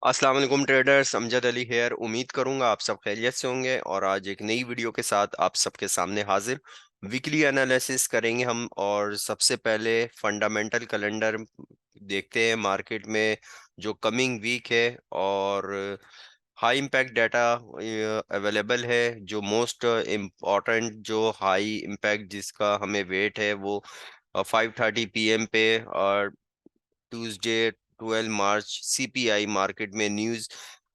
अस्सलाम वालेकुम traders, Amjad Ali hair. उम्मीद करूंगा आप सब खैरियत से होंगे और आज एक नई वीडियो के साथ आप सबके सामने हाजिर। वीकली एनालिसिस करेंगे हम और सबसे पहले फंडामेंटल कैलेंडर देखते हैं मार्केट में जो कमिंग वीक है। और हाई इम्पैक्ट डाटा अवेलेबल है। जो मोस्ट इम्पॉर्टेंट जो हाई इम्पैक्ट जिसका हमें वेट है वो 5:30 PM पे और ट्यूसडे 12 मार्च सीपीआई मार्केट में न्यूज़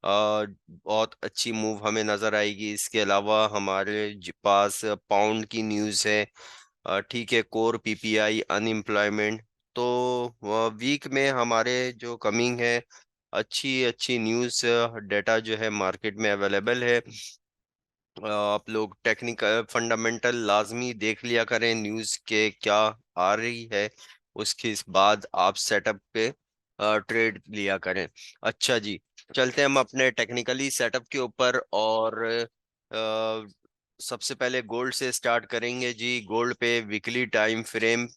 बहुत अच्छी मूव हमें नज़र आएगी। इसके अलावा हमारे पास पाउंड की न्यूज़ है। ठीक है, कोर पीपीआई अनएम्प्लॉयमेंट। तो वीक में हमारे जो कमिंग है अच्छी अच्छी न्यूज़ डेटा जो है मार्केट में अवेलेबल है। आप लोग टेक्निकल फंडामेंटल लाजमी देख लिया करें न्यूज़ के क्या आ रही है। उसके इस बाद आप सेटअप पे ट्रेड लिया करें। अच्छा जी, चलते हैं हम अपने टेक्निकली सेटअप के ऊपर। और सबसे पहले गोल्ड से स्टार्ट करेंगे जी। गोल्ड पे वीकली टाइम फ्रेम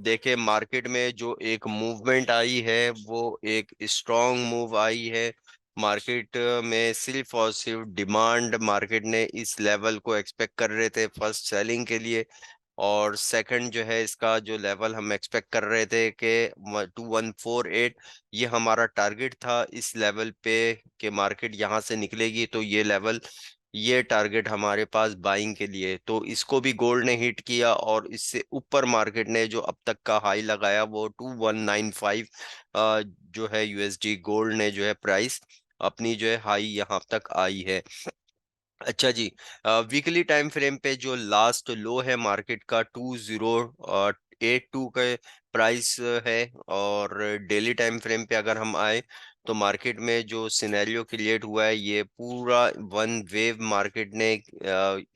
देखे मार्केट में जो एक मूवमेंट आई है वो एक स्ट्रॉन्ग मूव आई है। मार्केट में सिर्फ और सिर्फ डिमांड, मार्केट ने इस लेवल को एक्सपेक्ट कर रहे थे फर्स्ट सेलिंग के लिए। और सेकंड जो है इसका जो लेवल हम एक्सपेक्ट कर रहे थे कि 2148, ये हमारा टारगेट था इस लेवल पे कि मार्केट यहाँ से निकलेगी तो ये लेवल, ये टारगेट हमारे पास बाइंग के लिए। तो इसको भी गोल्ड ने हिट किया और इससे ऊपर मार्केट ने जो अब तक का हाई लगाया वो 2195 जो है यूएसडी गोल्ड ने जो है प्राइस अपनी जो है हाई यहाँ तक आई है। अच्छा जी, वीकली टाइम फ्रेम पे जो लास्ट लो है मार्केट का 2082 का प्राइस है। और डेली टाइम फ्रेम पे अगर हम आए तो मार्केट में जो सिनेरियो क्रिएट हुआ है ये पूरा वन वेव मार्केट ने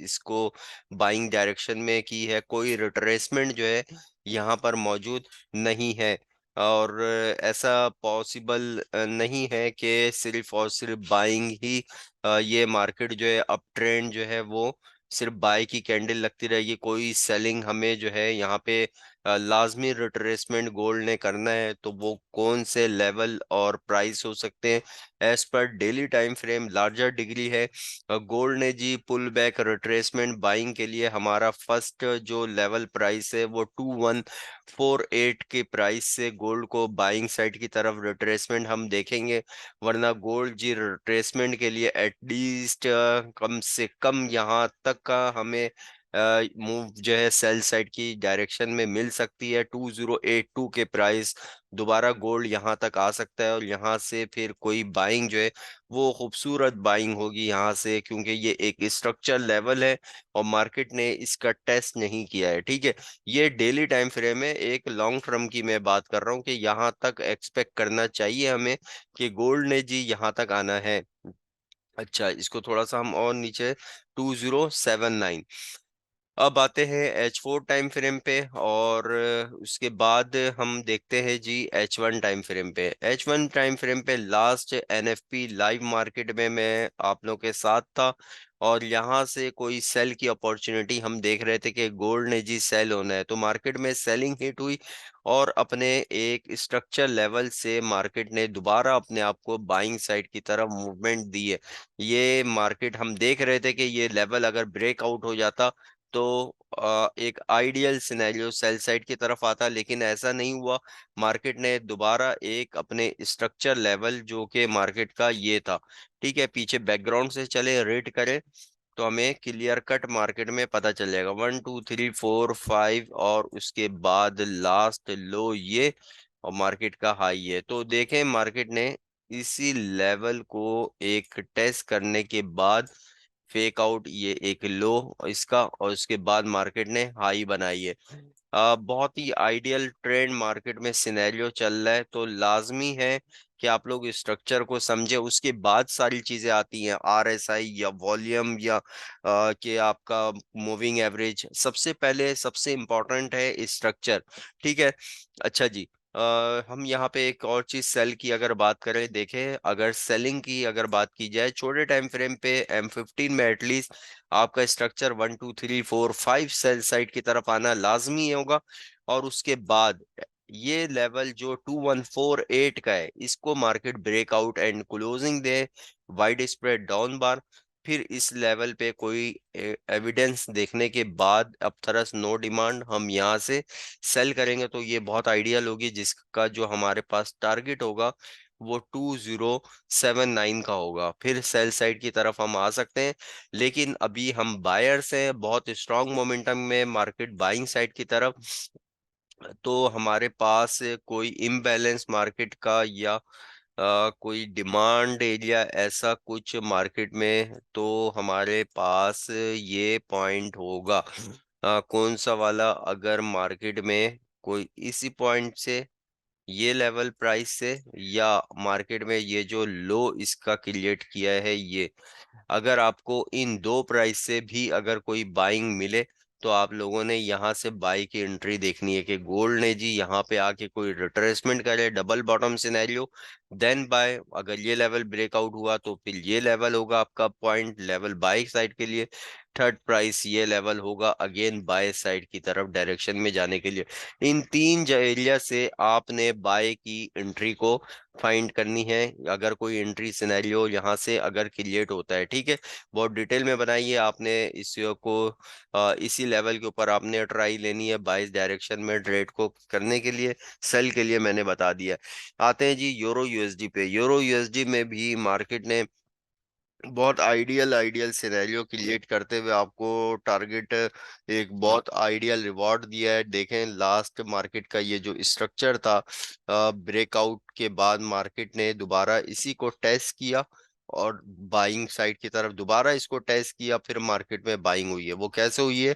इसको बाइंग डायरेक्शन में की है। कोई रिट्रेसमेंट जो है यहाँ पर मौजूद नहीं है। और ऐसा पॉसिबल नहीं है कि सिर्फ और सिर्फ बाइंग ही ये मार्केट जो है अप ट्रेंड जो है वो सिर्फ बाय की कैंडल लगती रहेगी। कोई सेलिंग हमें जो है यहाँ पे लाजमी रिट्रेसमेंट गोल्ड ने करना है तो वो कौन से लेवल और प्राइस हो सकते हैं as per daily time frame larger degree है। गोल्ड ने जी पुल बैक रिट्रेसमेंट बाइंग के लिए हमारा फर्स्ट जो लेवल प्राइस है वो 2148 के प्राइस से गोल्ड को बाइंग साइड की तरफ रिट्रेसमेंट हम देखेंगे। वरना गोल्ड जी रिट्रेसमेंट के लिए एटलीस्ट कम से कम यहाँ तक का हमें मूव जो है सेल साइड की डायरेक्शन में मिल सकती है। 2082 के प्राइस दोबारा गोल्ड यहाँ तक आ सकता है और यहाँ से फिर कोई बाइंग जो है वो खूबसूरत बाइंग होगी यहाँ से, क्योंकि ये एक स्ट्रक्चर लेवल है और मार्केट ने इसका टेस्ट नहीं किया है। ठीक है, ये डेली टाइम फ्रेम है। एक लॉन्ग टर्म की मैं बात कर रहा हूँ कि यहाँ तक एक्सपेक्ट करना चाहिए हमें कि गोल्ड ने जी यहाँ तक आना है। अच्छा, इसको थोड़ा सा हम और नीचे 2079। अब आते हैं H4 टाइम फ्रेम पे और उसके बाद हम देखते हैं जी H1 टाइम फ्रेम पे। H1 टाइम फ्रेम पे लास्ट NFP लाइव मार्केट में मैं आप लोगों के साथ था और यहाँ से कोई सेल की अपॉर्चुनिटी हम देख रहे थे कि गोल्ड ने जी सेल होना है तो मार्केट में सेलिंग हिट हुई और अपने एक स्ट्रक्चर लेवल से मार्केट ने दोबारा अपने आप को बाइंग साइड की तरफ मूवमेंट दी है। ये मार्केट हम देख रहे थे कि ये लेवल अगर ब्रेकआउट हो जाता तो एक आइडियल सिनेरियो सेल साइड की तरफ आता, लेकिन ऐसा नहीं हुआ। मार्केट ने दोबारा एक अपने स्ट्रक्चर लेवल जो कि मार्केट का ये था। ठीक है, पीछे बैकग्राउंड से चले रीड करें तो हमें क्लियर कट मार्केट में पता चल जाएगा 1 2 3 4 5 और उसके बाद लास्ट लो ये और मार्केट का हाई है। तो देखें मार्केट ने इसी लेवल को एक टेस्ट करने के बाद फेक आउट ये एक लो इसका और उसके बाद मार्केट ने हाई बनाई है। बहुत ही आइडियल ट्रेंड मार्केट में सिनेरियो चल रहा है तो लाजमी है कि आप लोग स्ट्रक्चर को समझे। उसके बाद सारी चीजें आती हैं RSI या वॉल्यूम या कि आपका मूविंग एवरेज। सबसे पहले सबसे इम्पोर्टेंट है स्ट्रक्चर। ठीक है, अच्छा जी, हम यहाँ पे एक और चीज सेल की अगर बात करें, देखें अगर सेलिंग की अगर बात की जाए छोटे टाइम फ्रेम पे M15 में एटलीस्ट आपका स्ट्रक्चर 1 2 3 4 5 सेल साइड की तरफ आना लाजमी होगा। और उसके बाद ये लेवल जो 2148 का है, इसको मार्केट ब्रेकआउट एंड क्लोजिंग दे, वाइड स्प्रेड डाउन बार, फिर इस लेवल पे कोई एविडेंस देखने के बाद अब तरस नो डिमांड हम यहाँ से सेल करेंगे, तो ये बहुत आइडियल होगी, जिसका जो हमारे पास टारगेट होगा वो 2079 का होगा। फिर सेल साइड की तरफ हम आ सकते हैं, लेकिन अभी हम बायर्स हैं, बहुत स्ट्रांग मोमेंटम में मार्केट बाइंग साइड की तरफ। तो हमारे पास कोई इम्बैलेंस मार्केट का या कोई डिमांड एरिया ऐसा कुछ मार्केट में तो हमारे पास ये पॉइंट होगा। कौन सा वाला, अगर मार्केट में कोई इसी पॉइंट से, ये लेवल प्राइस से, या मार्केट में ये जो लो इसका क्रिएट किया है ये, अगर आपको इन दो प्राइस से भी अगर कोई बाइंग मिले, तो आप लोगों ने यहाँ से बाई की एंट्री देखनी है कि गोल्ड ने जी यहाँ पे आके कोई रिट्रेसमेंट करे, double bottom scenario, then buy. अगर ये लेवल ब्रेकआउट हुआ तो फिर ये लेवल होगा आपका पॉइंट लेवल बाई साइड के लिए। थर्ड प्राइस ये लेवल होगा अगेन बाय साइड की तरफ डायरेक्शन में जाने के लिए। इन तीन एरिया से आपने बाय की एंट्री को फाइंड करनी है, अगर कोई एंट्री सिनेरियो यहाँ से अगर क्रिएट होता है, ठीक है। बहुत डिटेल में बनाइए आपने इस को, इसी लेवल के ऊपर आपने ट्राई लेनी है बाइस डायरेक्शन में ट्रेड को करने के लिए। सेल के लिए मैंने बता दिया। आते हैं जी यूरो यूएसडी पे। यूरो यूएसडी में भी मार्केट ने बहुत आइडियल आइडियल सिनेरियो क्रिएट करते हुए आपको टारगेट, एक बहुत आइडियल रिवॉर्ड दिया है। देखें लास्ट मार्केट का ये जो स्ट्रक्चर था, ब्रेकआउट के बाद मार्केट ने दोबारा इसी को टेस्ट किया और बाइंग साइड की तरफ दोबारा इसको टेस्ट किया, फिर मार्केट में बाइंग हुई है। वो कैसे हुई है,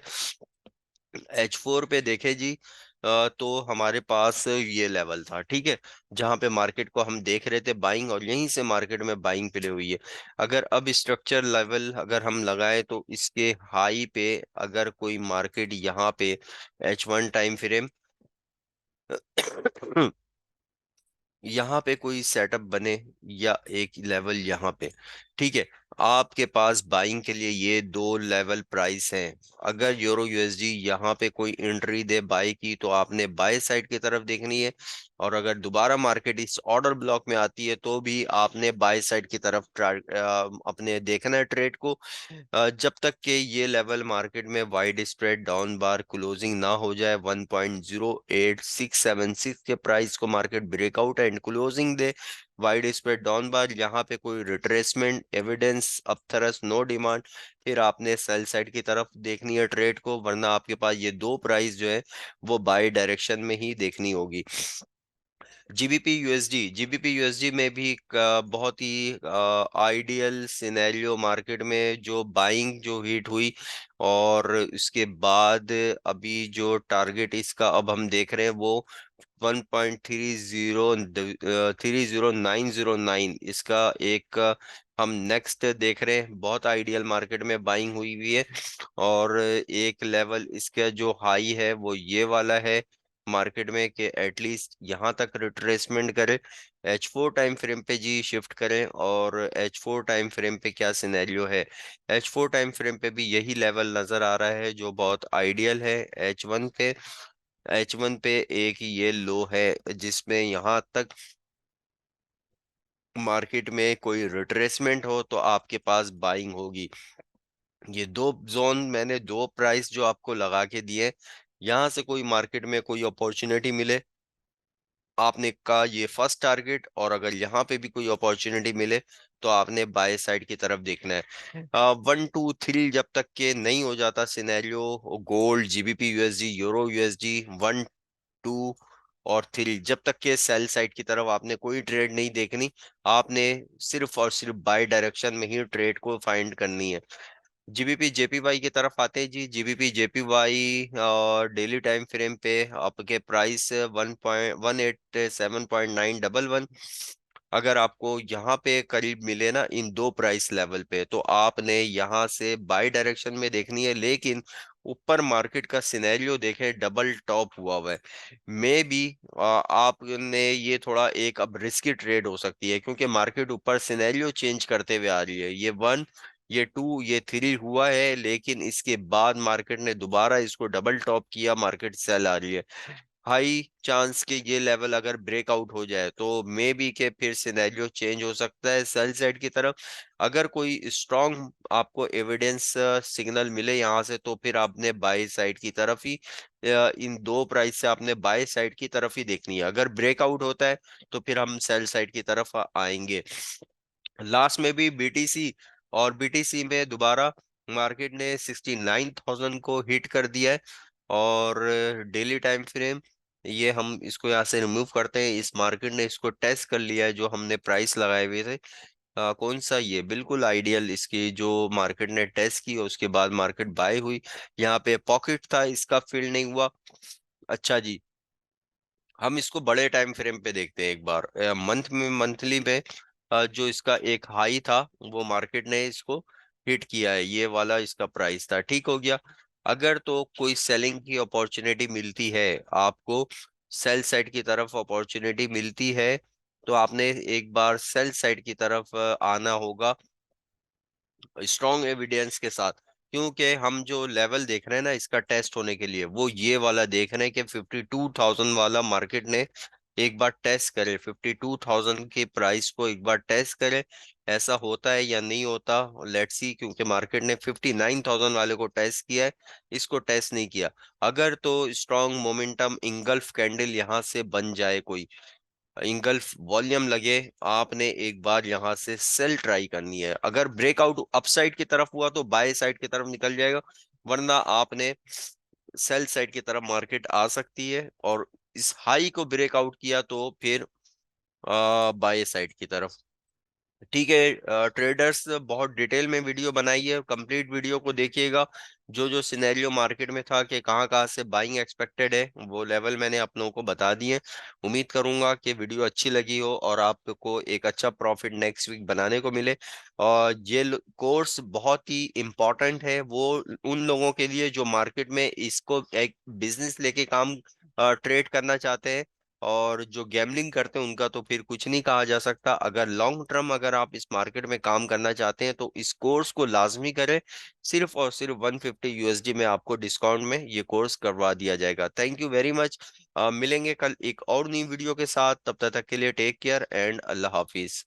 H4 पे देखे जी, तो हमारे पास ये लेवल था, ठीक है, जहां पे मार्केट को हम देख रहे थे बाइंग, और यहीं से मार्केट में बाइंग प्ले हुई है। अगर अब स्ट्रक्चर लेवल अगर हम लगाए तो इसके हाई पे अगर कोई मार्केट यहाँ पे H1 टाइम फ्रेम यहाँ पे कोई सेटअप बने, या एक लेवल यहाँ पे, ठीक है, आपके पास बाइंग के लिए ये दो लेवल प्राइस हैं। अगर यूरो यूएसडी यहाँ पे कोई एंट्री दे बाई की, तो आपने बाय साइड की तरफ देखनी है, और अगर दोबारा मार्केट इस ऑर्डर ब्लॉक में आती है तो भी आपने बाय साइड की तरफ अपने देखना है ट्रेड को। जब तक कि ये लेवल मार्केट में wide spread down bar closing ना हो जाए 1.08676 के प्राइस को मार्केट ब्रेकआउट एंड क्लोजिंग दे, वाइड स्प्रेड डाउन बार, यहाँ पे कोई retracement evidence upthrust no demand, फिर आपने सेल साइड की तरफ देखनी है ट्रेड को, वरना आपके पास ये दो प्राइस जो है वो बाय डायरेक्शन में ही देखनी होगी। जीबीपी यूएसडी में भी एक बहुत ही आइडियल सिनेरियो मार्केट में जो बाइंग जो हिट हुई, और उसके बाद अभी जो टारगेट इसका अब हम देख रहे हैं वो 1.30 इसका एक हम नेक्स्ट देख रहे हैं। बहुत आइडियल मार्केट में बाइंग हुई हुई है, और एक लेवल इसका जो हाई है वो ये वाला है मार्केट में, कि एटलीस्ट यहाँ तक रिट्रेसमेंट करे। H4 टाइम फ्रेम पे जी शिफ्ट करें, और H4 टाइम फ्रेम पे क्या सिनेरियो है, H4 टाइम फ्रेम पे भी यही लेवल नजर आ रहा है जो बहुत आइडियल है। एच वन पे एक ये लो है जिसमें यहाँ तक मार्केट में कोई रिट्रेसमेंट हो तो आपके पास बाइंग होगी। ये दो जोन मैंने दो प्राइस जो आपको लगा के दिए, यहाँ से कोई मार्केट में कोई अपॉर्चुनिटी मिले, आपने का ये फर्स्ट टारगेट, और अगर यहाँ पे भी कोई अपॉर्चुनिटी मिले तो आपने बाय साइड की तरफ देखना है। 1 2 3 जब तक के नहीं हो जाता scenario, gold GBP USD euro USD 1 2 और 3, जब तक के सेल साइड की तरफ आपने कोई ट्रेड नहीं देखनी, आपने सिर्फ और सिर्फ बाय डायरेक्शन में ही ट्रेड को फाइंड करनी है। जीबीपी जेपीवाई की तरफ आते हैं जी। जीबीपी जेपीवाई और डेली टाइम फ्रेम पे आपके प्राइस 1.187.911, अगर आपको यहाँ पे करीब मिले ना इन दो प्राइस लेवल पे, तो आपने यहाँ से बाय डायरेक्शन में देखनी है। लेकिन ऊपर मार्केट का सिनेरियो देखें, डबल टॉप हुआ है। मे बी आपने ये थोड़ा एक अब रिस्की ट्रेड हो सकती है, क्योंकि मार्केट ऊपर सिनेरियो चेंज करते हुए आ रही है। ये 1, ये 2, ये 3 हुआ है, लेकिन इसके बाद मार्केट ने दोबारा इसको डबल टॉप किया, मार्केट सेल आ रही है। हाई चांस कि ये लेवल अगर ब्रेकआउट हो जाए तो मे बी के फिर सिनेरियो चेंज हो सकता है सेल साइड की तरफ। अगर कोई स्ट्रांग आपको एविडेंस सिग्नल मिले यहाँ से, तो फिर आपने बाय साइड की तरफ ही इन दो प्राइस से आपने बाय साइड की तरफ ही देखनी है। अगर ब्रेकआउट होता है तो फिर हम सेल साइड की तरफ आएंगे। लास्ट में भी बीटीसी, और बीटीसी में दोबारा मार्केट ने 69,000 को हिट कर दिया है। और डेली टाइम फ्रेम, ये हम इसको यहाँ से रिमूव करते हैं। इस मार्केट ने इसको टेस्ट कर लिया है जो हमने प्राइस लगाए हुए थे। कौन सा, ये बिल्कुल आइडियल इसकी जो मार्केट ने टेस्ट की और उसके बाद मार्केट बाय हुई। यहाँ पे पॉकेट था, इसका फिल नहीं हुआ। अच्छा जी, हम इसको बड़े टाइम फ्रेम पे देखते हैं एक बार। मंथली में जो इसका एक हाई था वो मार्केट ने इसको हिट किया है। ये वाला इसका प्राइस था, ठीक हो गया। अगर तो कोई सेलिंग की अपॉर्चुनिटी मिलती है आपको, सेल साइड की तरफ अपॉर्चुनिटी मिलती है, तो आपने एक बार सेल साइड की तरफ आना होगा स्ट्रॉन्ग एविडेंस के साथ। क्योंकि हम जो लेवल देख रहे हैं ना इसका टेस्ट होने के लिए, वो ये वाला देख रहे हैं कि 52,000 वाला मार्केट ने एक बार टेस्ट करे, 52,000 के प्राइस को एक बार टेस्ट करे। ऐसा होता है या नहीं होता, लेट्स सी। क्योंकि मार्केट ने 59,000 वाले को टेस्ट किया है, इसको टेस्ट नहीं किया। अगर तो स्ट्रॉन्ग मोमेंटम इंगल्फ कैंडल यहाँ से बन जाए, कोई इंगल्फ वॉल्यूम लगे, आपने एक बार यहां से सेल ट्राई करनी है। अगर ब्रेकआउट अपसाइड की तरफ हुआ तो बाय साइड की तरफ निकल जाएगा, वरना आपने सेल साइड की तरफ मार्केट आ सकती है। और इस हाई को ब्रेकआउट किया तो फिर बाय साइड की तरफ। ठीक है ट्रेडर्स, बहुत डिटेल में वीडियो बनाई है, कंप्लीट वीडियो को देखिएगा। जो जो सिनेरियो मार्केट में था कि कहाँ कहाँ से बाइंग एक्सपेक्टेड है, वो लेवल मैंने आप लोगों को बता दिए। उम्मीद करूंगा कि वीडियो अच्छी लगी हो और आपको एक अच्छा प्रॉफिट नेक्स्ट वीक बनाने को मिले। और ये कोर्स बहुत ही इम्पोर्टेंट है वो उन लोगों के लिए जो मार्केट में इसको एक बिजनेस लेके काम ट्रेड करना चाहते हैं। और जो गैम्बलिंग करते हैं उनका तो फिर कुछ नहीं कहा जा सकता। अगर लॉन्ग टर्म अगर आप इस मार्केट में काम करना चाहते हैं तो इस कोर्स को लाजमी करें। सिर्फ और सिर्फ 150 यूएसडी में आपको डिस्काउंट में ये कोर्स करवा दिया जाएगा। Thank you very much. मिलेंगे कल एक और नई वीडियो के साथ, तब तक के लिए टेक केयर एंड अल्लाह हाफिज।